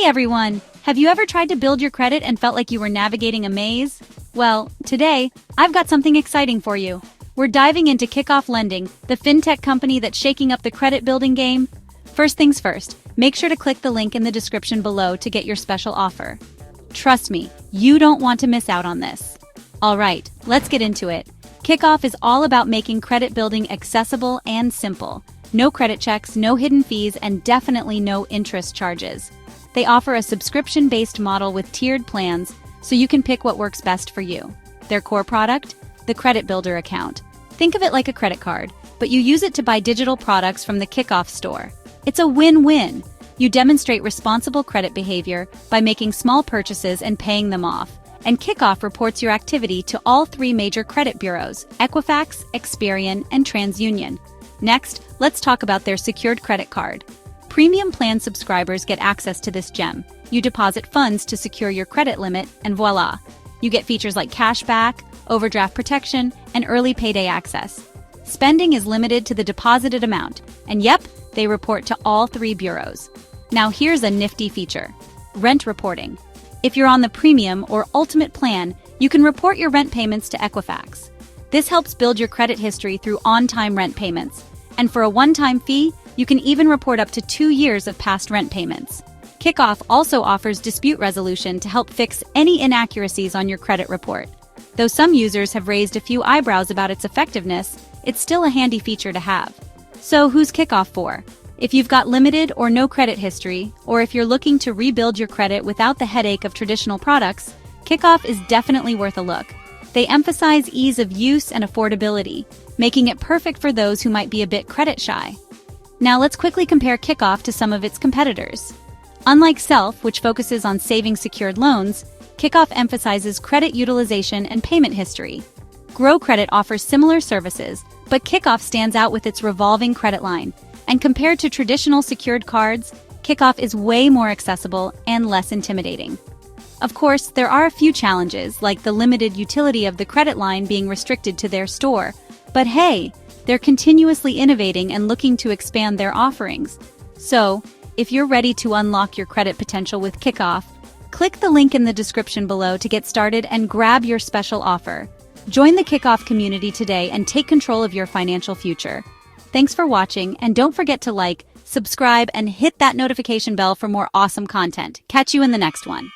everyone! Have you ever tried to build your credit and felt like you were navigating a maze? Well, today, I've got something exciting for you. We're diving into Kickoff Lending, the fintech company that's shaking up the credit building game. First things first, make sure to click the link in the description below to get your special offer. Trust me, you don't want to miss out on this. Alright, let's get into it. Kickoff is all about making credit building accessible and simple. No credit checks, no hidden fees, and definitely no interest charges. They offer a subscription-based model with tiered plans, so you can pick what works best for you. Their core product? The Credit Builder account. Think of it like a credit card, but you use it to buy digital products from the Kickoff store. It's a win-win. You demonstrate responsible credit behavior by making small purchases and paying them off. And Kickoff reports your activity to all three major credit bureaus, Equifax, Experian, and TransUnion. Next, let's talk about their secured credit card. Premium plan subscribers get access to this gem. You deposit funds to secure your credit limit, and voila! You get features like cashback, overdraft protection, and early payday access. Spending is limited to the deposited amount, and yep, they report to all three bureaus. Now here's a nifty feature: rent reporting. If you're on the premium or ultimate plan, you can report your rent payments to Equifax. This helps build your credit history through on-time rent payments. And for a one-time fee, you can even report up to 2 years of past rent payments. Kickoff also offers dispute resolution to help fix any inaccuracies on your credit report. Though some users have raised a few eyebrows about its effectiveness, it's still a handy feature to have. So who's Kickoff for? If you've got limited or no credit history, or if you're looking to rebuild your credit without the headache of traditional products, Kickoff is definitely worth a look. They emphasize ease of use and affordability, making it perfect for those who might be a bit credit shy. Now let's quickly compare Kickoff to some of its competitors. Unlike Self, which focuses on saving secured loans, Kickoff emphasizes credit utilization and payment history. Grow Credit offers similar services, but Kickoff stands out with its revolving credit line. And compared to traditional secured cards, Kickoff is way more accessible and less intimidating. Of course, there are a few challenges, like the limited utility of the credit line being restricted to their store. But hey, they're continuously innovating and looking to expand their offerings. So, if you're ready to unlock your credit potential with Kickoff, click the link in the description below to get started and grab your special offer. Join the Kickoff community today and take control of your financial future. Thanks for watching, and don't forget to like, subscribe, and hit that notification bell for more awesome content. Catch you in the next one.